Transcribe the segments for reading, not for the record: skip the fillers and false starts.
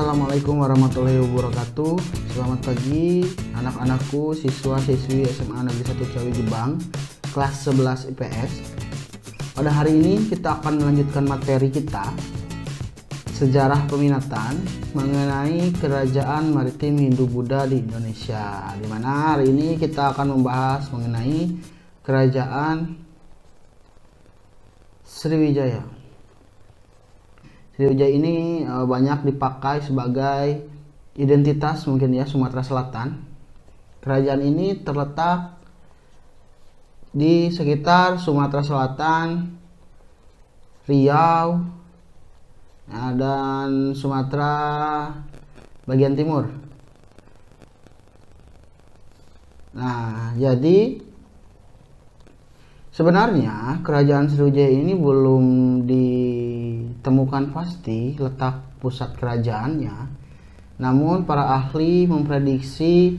Assalamualaikum warahmatullahi wabarakatuh. Selamat pagi anak-anakku, siswa-siswi SMA Negeri 1 Ciawi Gebang, kelas 11 IPS. Pada hari ini kita akan melanjutkan materi kita, sejarah peminatan mengenai kerajaan maritim Hindu-Buddha di Indonesia, di mana hari ini kita akan membahas mengenai kerajaan Sriwijaya. Sriwijaya ini banyak dipakai sebagai identitas mungkin ya Sumatera Selatan. Kerajaan ini terletak di sekitar Sumatera Selatan, Riau, dan Sumatera bagian timur. Nah, jadi sebenarnya kerajaan Sriwijaya ini belum ditemukan pasti letak pusat kerajaannya. Namun para ahli memprediksi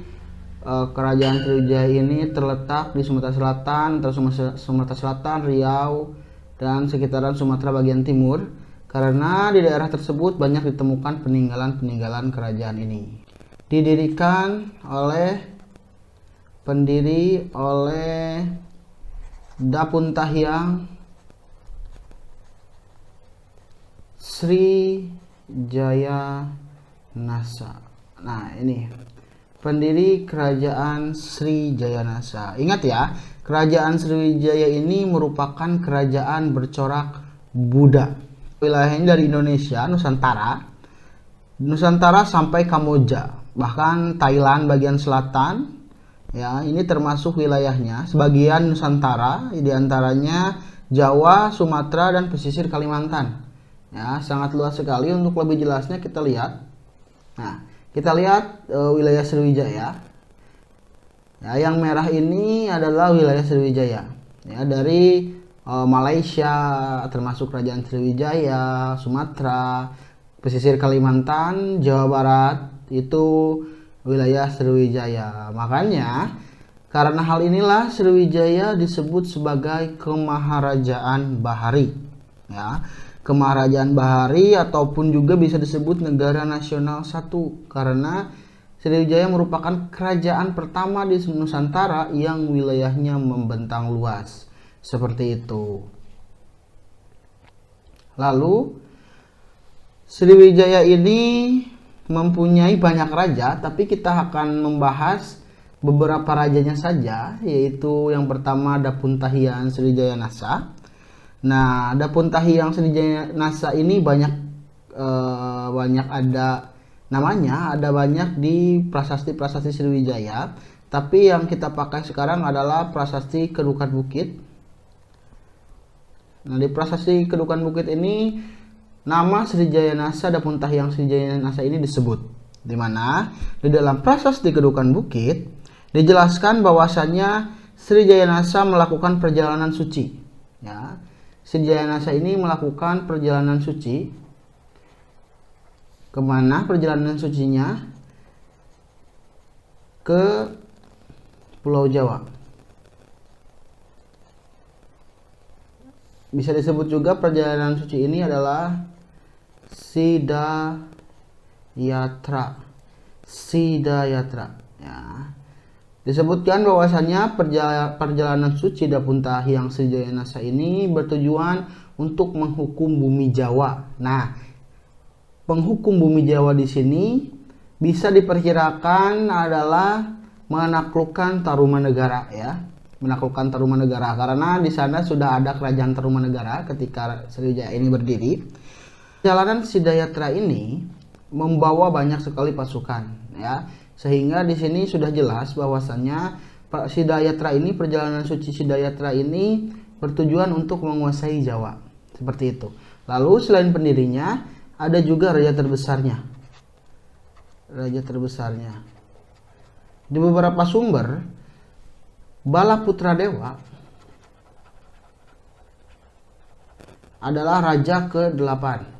kerajaan Sriwijaya ini terletak di Sumatera Selatan, antara Sumatera Selatan, Riau, dan sekitaran Sumatera bagian timur, karena di daerah tersebut banyak ditemukan peninggalan-peninggalan kerajaan ini. Didirikan oleh Dapuntahiang Sriwijaya Nasa. Nah, ini pendiri kerajaan Sriwijaya Nasa. Ingat ya, kerajaan Sriwijaya ini merupakan kerajaan bercorak Buddha. Wilayahnya dari Indonesia, Nusantara sampai Kamboja, bahkan Thailand bagian selatan. Ya, ini termasuk wilayahnya. Sebagian Nusantara, diantaranya Jawa, Sumatera, dan pesisir Kalimantan. Ya, sangat luas sekali. Untuk lebih jelasnya kita lihat. Nah, kita lihat wilayah Sriwijaya. Ya, yang merah ini adalah wilayah Sriwijaya. Ya, dari Malaysia, termasuk kerajaan Sriwijaya, Sumatera, pesisir Kalimantan, Jawa Barat, itu wilayah Sriwijaya. Makanya karena hal inilah Sriwijaya disebut sebagai Kemaharajaan Bahari. Ya, Kemaharajaan Bahari ataupun juga bisa disebut negara nasional satu, karena Sriwijaya merupakan kerajaan pertama di Nusantara yang wilayahnya membentang luas. Seperti itu. Lalu Sriwijaya ini mempunyai banyak raja, tapi kita akan membahas beberapa rajanya saja, yaitu yang pertama Dapuntahiang Sriwijaya Nasa. Nah, Dapuntahiang Sriwijaya Nasa ini banyak ada namanya, ada banyak di prasasti-prasasti Sriwijaya, tapi yang kita pakai sekarang adalah prasasti Kedukan Bukit. Nah, di prasasti Kedukan Bukit ini nama Sriwijaya Nasa, Dapuntahiang Sriwijaya Nasa ini disebut, di mana di dalam prasasti Kedukan Bukit dijelaskan bahwasannya Sriwijaya Nasa melakukan perjalanan suci. Ya, Sriwijaya Nasa ini melakukan perjalanan suci. Kemana perjalanan sucinya? Ke Pulau Jawa. Bisa disebut juga perjalanan suci ini adalah Sidayatra. Ya. Disebutkan bahwasannya perjalanan suci Dapuntahiang Sriwijaya Nasa ini bertujuan untuk menghukum bumi Jawa. Nah, penghukum bumi Jawa di sini bisa diperkirakan adalah menaklukkan Tarumanegara, ya. Menaklukkan Tarumanegara, karena di sana sudah ada kerajaan Tarumanegara ketika Sriwijaya ini berdiri. Perjalanan Sidayatra ini membawa banyak sekali pasukan, ya, sehingga di sini sudah jelas bahwasannya perjalanan suci Sidayatra ini bertujuan untuk menguasai Jawa, seperti itu. Lalu selain pendirinya, ada juga raja terbesarnya. Di beberapa sumber, Balaputradewa adalah raja ke-8.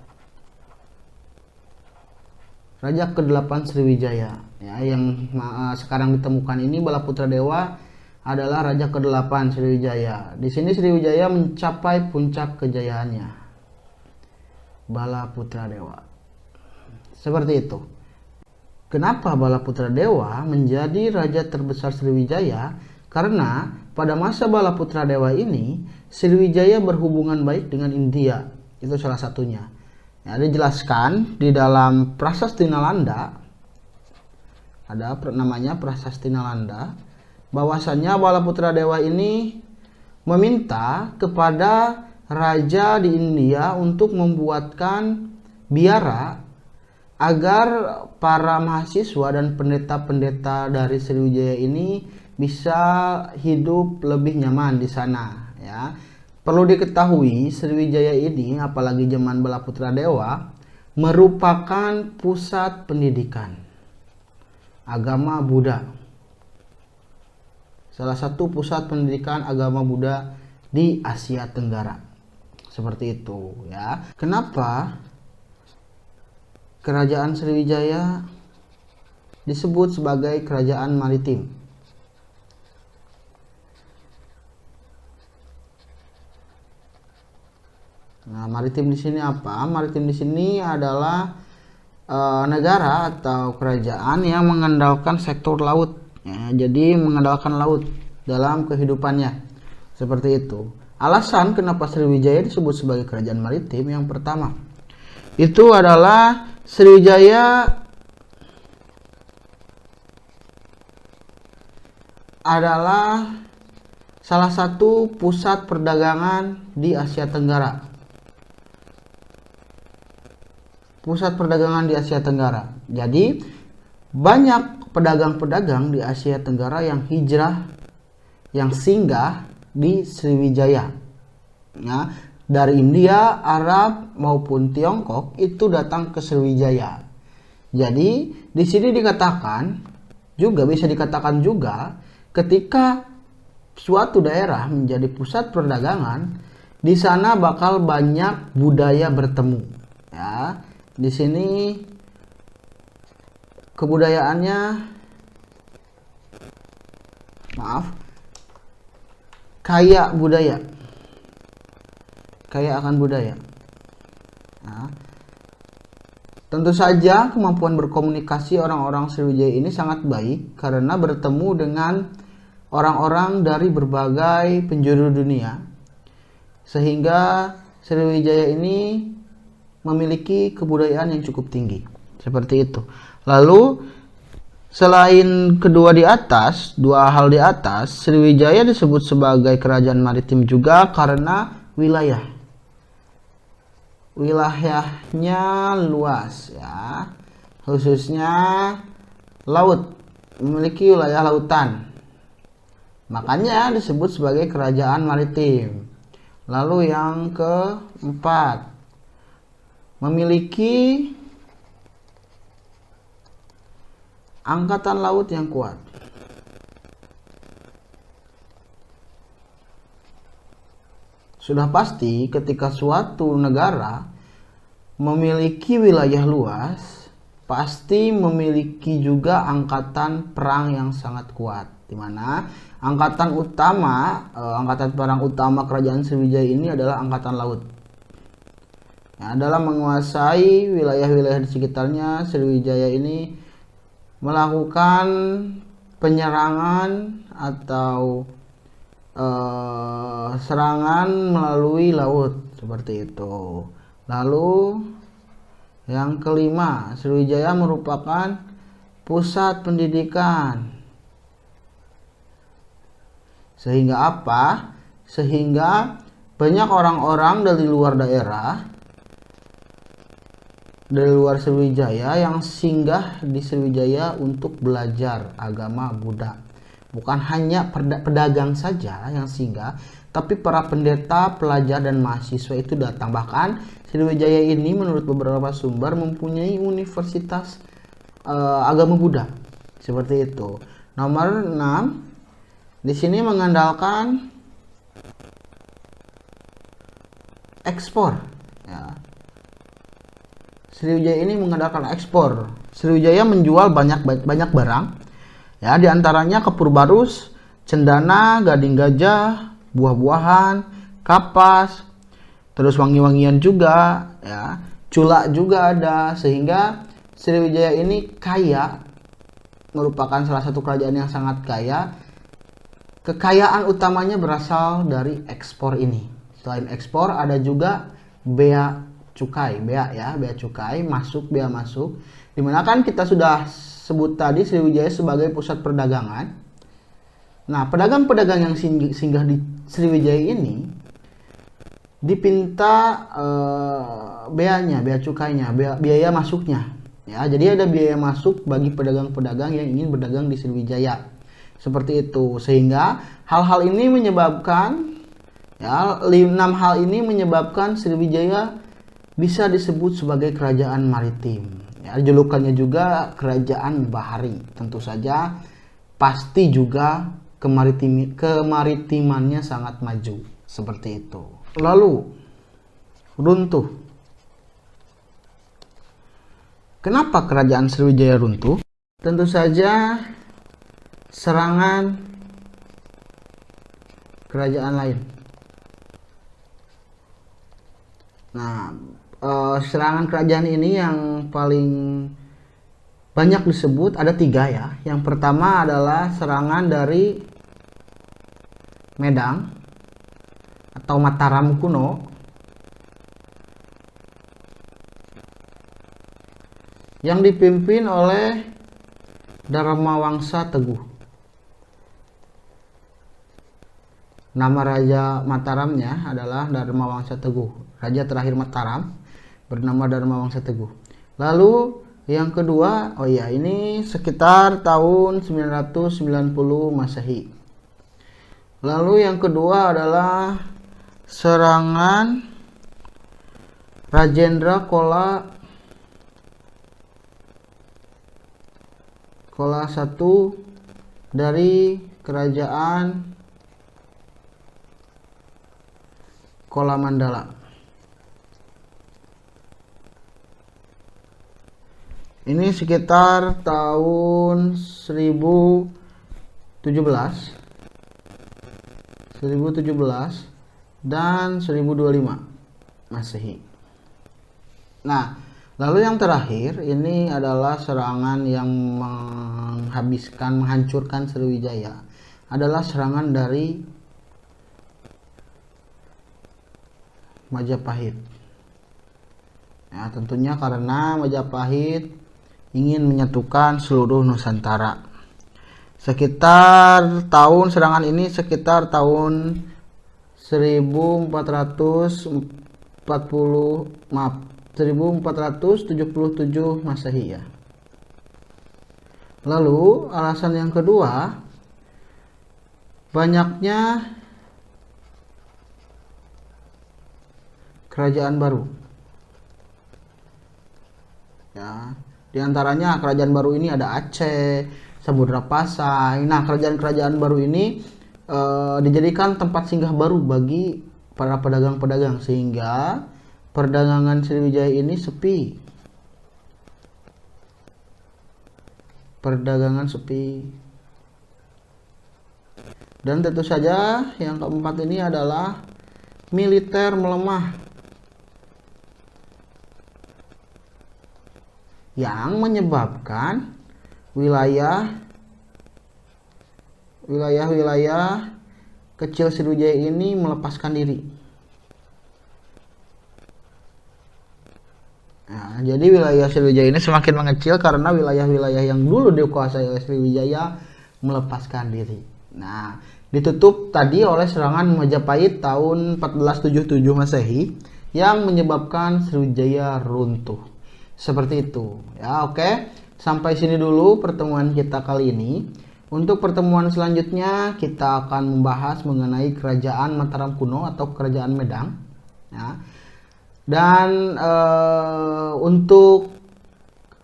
Raja ke-8 Sriwijaya, ya, yang sekarang ditemukan ini Balaputradewa adalah raja ke-8 Sriwijaya. Di sini Sriwijaya mencapai puncak kejayaannya. Balaputradewa. Seperti itu. Kenapa Balaputra Dewa menjadi raja terbesar Sriwijaya? Karena pada masa Balaputra Dewa ini, Sriwijaya berhubungan baik dengan India. Itu salah satunya. Ya, dijelaskan di dalam Prasasti Nalanda, ada namanya Prasasti Nalanda, bahwasanya Balaputra Dewa ini meminta kepada raja di India untuk membuatkan biara agar para mahasiswa dan pendeta-pendeta dari Sriwijaya ini bisa hidup lebih nyaman di sana, ya. Perlu diketahui, Sriwijaya ini apalagi zaman Balaputra Dewa merupakan pusat pendidikan agama Buddha. Salah satu pusat pendidikan agama Buddha di Asia Tenggara. Seperti itu, ya. Kenapa Kerajaan Sriwijaya disebut sebagai kerajaan maritim? Nah, maritim di sini apa? Maritim di sini adalah negara atau kerajaan yang mengandalkan sektor laut. Ya, jadi mengandalkan laut dalam kehidupannya. Seperti itu. Alasan kenapa Sriwijaya disebut sebagai kerajaan maritim yang pertama, itu adalah Sriwijaya adalah salah satu pusat perdagangan di Asia Tenggara. Pusat perdagangan di Asia Tenggara. Jadi banyak pedagang-pedagang di Asia Tenggara yang hijrah, yang singgah di Sriwijaya. Nah, dari India, Arab maupun Tiongkok itu datang ke Sriwijaya. Jadi di sini dikatakan juga, bisa dikatakan juga, ketika suatu daerah menjadi pusat perdagangan, di sana bakal banyak budaya bertemu. Ya, di sini kebudayaannya, kaya budaya. Kaya akan budaya. Nah, tentu saja kemampuan berkomunikasi orang-orang Sriwijaya ini sangat baik karena bertemu dengan orang-orang dari berbagai penjuru dunia, sehingga Sriwijaya ini memiliki kebudayaan yang cukup tinggi. Seperti itu. Lalu selain kedua di atas, dua hal di atas, Sriwijaya disebut sebagai kerajaan maritim juga karena wilayahnya luas, ya, khususnya laut, memiliki wilayah lautan, makanya disebut sebagai kerajaan maritim. Lalu yang keempat, memiliki angkatan laut yang kuat. Sudah pasti ketika suatu negara memiliki wilayah luas, pasti memiliki juga angkatan perang yang sangat kuat, di mana angkatan perang utama kerajaan Sriwijaya ini adalah angkatan laut. Ya, dalam menguasai wilayah-wilayah di sekitarnya, Sriwijaya ini melakukan penyerangan atau serangan melalui laut, seperti itu. Lalu yang kelima, Sriwijaya merupakan pusat pendidikan. Sehingga apa? Sehingga banyak orang-orang dari luar daerah, dari luar Sriwijaya yang singgah di Sriwijaya untuk belajar agama Buddha. Bukan hanya pedagang saja yang singgah, tapi para pendeta, pelajar, dan mahasiswa itu datang. Bahkan Sriwijaya ini menurut beberapa sumber mempunyai universitas agama Buddha. Seperti itu. Nomor 6, di sini mengandalkan ekspor. Ya. Sriwijaya ini mengandalkan ekspor. Sriwijaya menjual banyak barang. Ya, diantaranya kapur barus, cendana, gading gajah, buah-buahan, kapas, terus wangi-wangian juga, ya, culak juga ada, sehingga Sriwijaya ini kaya, merupakan salah satu kerajaan yang sangat kaya. Kekayaan utamanya berasal dari ekspor ini. Selain ekspor ada juga bea cukai, bea cukai masuk, bea masuk. Dimana kan kita sudah sebut tadi Sriwijaya sebagai pusat perdagangan. Nah, pedagang-pedagang yang singgah di Sriwijaya ini dipinta bea cukainya, biaya masuknya. Ya, jadi ada biaya masuk bagi pedagang-pedagang yang ingin berdagang di Sriwijaya. Seperti itu. Sehingga hal-hal ini menyebabkan, ya, 6 hal ini menyebabkan Sriwijaya bisa disebut sebagai kerajaan maritim. Ya, julukannya juga kerajaan bahari. Tentu saja pasti juga kemaritimannya sangat maju. Seperti itu. Lalu runtuh. Kenapa kerajaan Sriwijaya runtuh? Tentu saja serangan kerajaan lain. Nah, serangan kerajaan ini yang paling banyak disebut ada 3 ya. Yang pertama adalah serangan dari Medang atau Mataram kuno yang dipimpin oleh Dharmawangsa Teguh. Nama Raja Mataramnya adalah Dharmawangsa Teguh. Raja terakhir Mataram bernama Dharmawangsa Teguh. Lalu yang kedua, ini sekitar tahun 990 Masehi. Lalu yang kedua adalah serangan Rajendra Chola I dari kerajaan Chola Mandala. Ini sekitar tahun 1017 dan 1025 Masehi. Nah, lalu yang terakhir ini adalah serangan yang menghancurkan Sriwijaya. Adalah serangan dari Majapahit. Ya, tentunya karena Majapahit ingin menyatukan seluruh Nusantara. Serangan ini sekitar tahun 1477 Masehi ya. Lalu alasan yang kedua, banyaknya kerajaan baru. Ya, di antaranya kerajaan baru ini ada Aceh, Samudra Pasai. Nah, kerajaan-kerajaan baru ini dijadikan tempat singgah baru bagi para pedagang-pedagang sehingga perdagangan Sriwijaya ini sepi. Dan tentu saja yang keempat ini adalah militer melemah yang menyebabkan wilayah kecil Sriwijaya ini melepaskan diri. Nah, jadi wilayah Sriwijaya ini semakin mengecil karena wilayah-wilayah yang dulu dikuasai oleh Sriwijaya melepaskan diri. Nah, ditutup tadi oleh serangan Majapahit tahun 1477 Masehi yang menyebabkan Sriwijaya runtuh. Seperti itu. Ya, oke. Sampai sini dulu pertemuan kita kali ini. Untuk pertemuan selanjutnya kita akan membahas mengenai kerajaan Mataram kuno atau kerajaan Medang. Ya. Dan untuk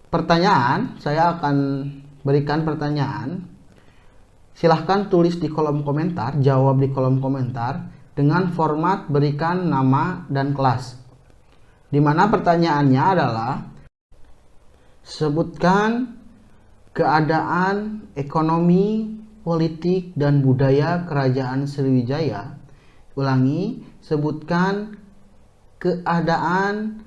pertanyaan, saya akan berikan pertanyaan. Silahkan tulis di kolom komentar, jawab di kolom komentar dengan format berikan nama dan kelas. Di mana pertanyaannya adalah sebutkan keadaan ekonomi, politik, dan budaya kerajaan Sriwijaya. Ulangi, sebutkan keadaan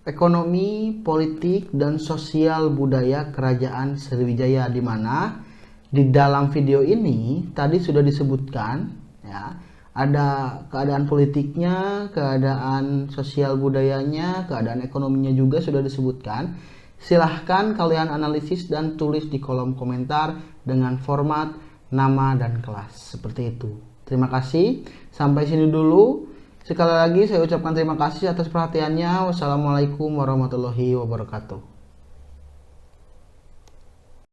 ekonomi, politik, dan sosial budaya Kerajaan Sriwijaya, di mana di dalam video ini tadi sudah disebutkan ya, ada keadaan politiknya, keadaan sosial budayanya, keadaan ekonominya juga sudah disebutkan. Silahkan kalian analisis dan tulis di kolom komentar dengan format nama dan kelas seperti itu. Terima kasih, sampai sini dulu. Sekali lagi saya ucapkan terima kasih atas perhatiannya. Wassalamualaikum warahmatullahi wabarakatuh.